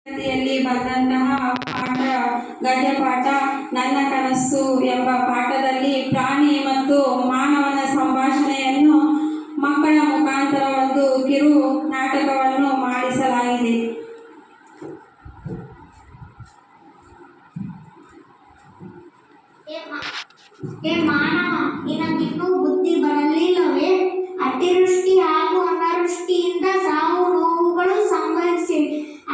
ಯಲ್ಲಿ ಬರೆದಂತಹ ಪಾಠ ಗದ್ಯಪಾಠ ನನ್ನ ಕನಸು ಎಂಬ ಪಾಠದಲ್ಲಿ ಪ್ರಾಣಿ ಮತ್ತು ಮಾನವನ ಸಂಭಾಷಣೆಯನ್ನು ಮಕ್ಕಳ ಮುಖಾಂತರ ಒಂದು ಕಿರು ನಾಟಕವನ್ನು ಮಾಡಿಸಲಾಗಿದೆ. ಮಾನವ, ನಿನಗಿನ್ನೂ ಬುದ್ಧಿ ಬರಲಿಲ್ಲವೇ? ಅತಿವೃಷ್ಟಿ ಹಾಗೂ ಅನಾವೃಷ್ಟಿಯಿಂದ ಸಾವು ನೋವುಗಳು ಸಂಭವಿಸಿವೆ.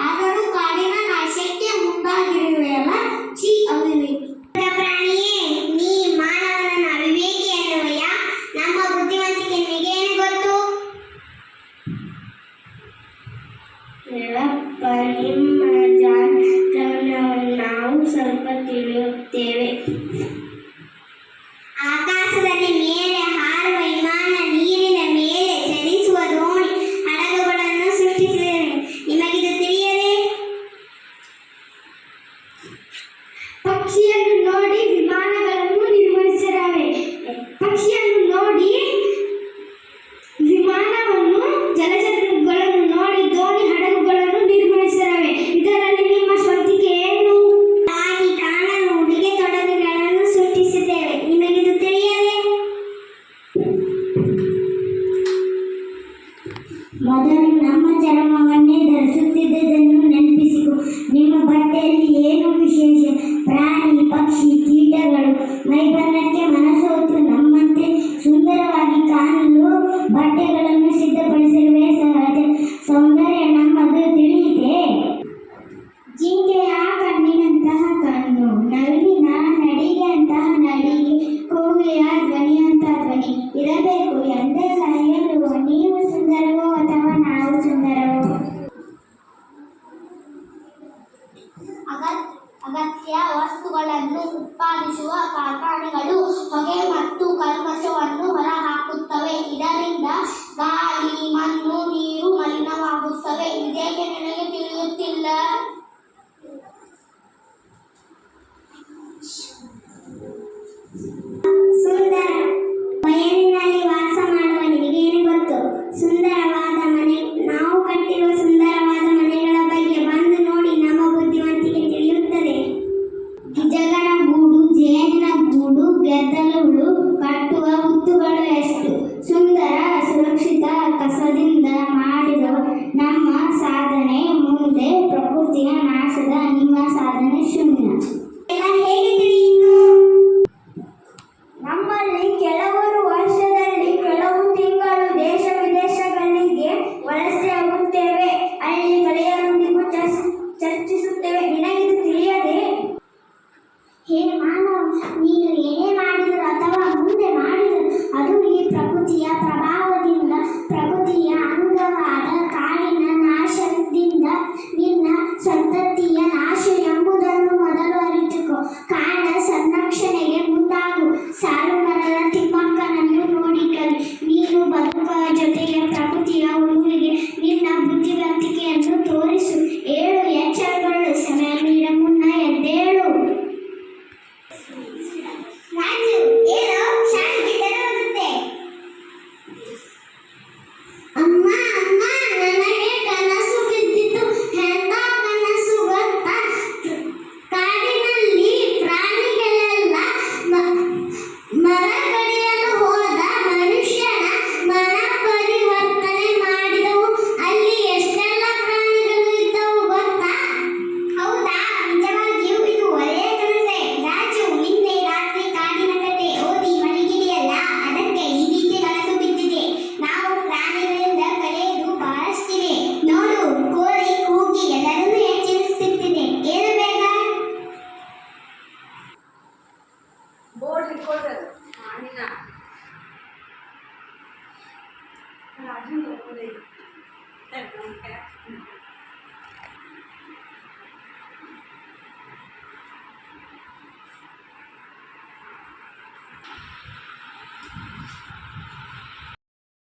ಆದರೂ ಕಾಡಿನ ನಾಶಕ್ಕೆ ಮುಂದಾಗಿರುವೆಯಲ್ಲ, ಛೀ ಅವಿವೇಕಿ. ಪ್ರಾಣಿಯೇ, ನೀ ಮಾನವನನ್ನು ಅವಿವೇಕಿ ಎನ್ನುವೆಯಾ? ನಮ್ಮ ಬುದ್ಧಿವಂತಿಕೆ ನಿನಗೇನು ಗೊತ್ತು? ನಿಮ್ಮ ಜಾಣತನವನ್ನು ನಾವು ಸ್ವಲ್ಪ ತಿಳಿಯುತ್ತೇವೆ. ಆಕಾಶದಲ್ಲಿ ಮೇಲೆ ಹಾರುವ ವಿಮಾನ, ನೀರಿನ ಮೇಲೆ ಚಲಿಸುವ ದೋಣಿ, ಹಡಗುಗಳನ್ನು ಸೃಷ್ಟಿಸಿವೆ. ನಿಮಗಿದು ತಿಳಿಯದೆ? ಪಕ್ಷಿಯನ್ನು ನೋಡಿ ವಿಮಾನಗಳನ್ನು ನಿರ್ಮಿಸಿರವೆ. ಪಕ್ಷಿಯನ್ನು ನೋಡಿ ವಿಮಾನವನ್ನು, ಜಲಚರಗಳನ್ನು ನೋಡಿ ದೋಣಿ, ಹಡಗುಗಳನ್ನು ನಿರ್ಮಿಸಿರವೆ. ಇದರಲ್ಲಿ ನಿಮ್ಮ ಸ್ವಂತಿಕೆ ಏನು? ತಾಯಿ ಕಾಣಲು ಉಡುಗೆ ತೊಡುಗೆಗಳನ್ನು ಸೃಷ್ಟಿಸಿದ್ದೇವೆ. ನಿಮಗಿದು ತಿಳಿಯದೆ? ಮೊದಲು ನಮ್ಮ ಚರ್ಮವನ್ನೇ ಧರಿಸುತ್ತಿದ್ದುದನ್ನು ನೆನಪಿಸಿಕೊ. ನಿಮ್ಮ ಬಟ್ಟೆಯಲ್ಲಿ ಏನು ವಿಶೇಷ? ಪ್ರಾಣಿ, ಪಕ್ಷಿ, ಕೀಟಗಳು ಮೈಬಣ್ಣಕ್ಕೆ ಮನಸೋತು ನಮ್ಮಂತೆ ಸುಂದರವಾಗಿ ಕಾಣಲು ಬಟ್ಟೆಗಳನ್ನು ಸಿದ್ಧಪಡಿಸಿರುವೆ. ಸಹಜ ಸೌಂದರ್ಯ ನಮ್ಮದು, ತಿಳಿಯಿತೆ? ಜಿಂಕೆಯ ಕಣ್ಣಿನಂತಹ ಕಣ್ಣು, ನವಿಲಿನ ನಡಿಗೆಯಂತಹ ನಡಿಗೆ, ಕೋಗಿಲೆಯ ಧ್ವನಿಯಂತಹ ಧ್ವನಿ ಇರಬೇಕು ಎಂದೇ ಸಾಯಲು. ನೀವು ಸುಂದರವೋ ಅಥವಾ ನಾವು ಸುಂದರವೋ? ಅಗತ್ಯ ವಸ್ತುಗಳನ್ನು ಉತ್ಪಾದಿಸುವ ಕಾರ್ಖಾನೆಗಳು ಹೊಗೆ ಮತ್ತು ಕಲ್ಮಶವನ್ನು ಹೊರಹಾಕುತ್ತವೆ. ಇದರಿಂದ ಗಾಳಿ, ಮಣ್ಣು, ನೀರು ಮಲಿನವಾಗುತ್ತವೆ. ಇದೇಕೆ ನಿನಗೆ ತಿಳಿಯುತ್ತಿಲ್ಲ?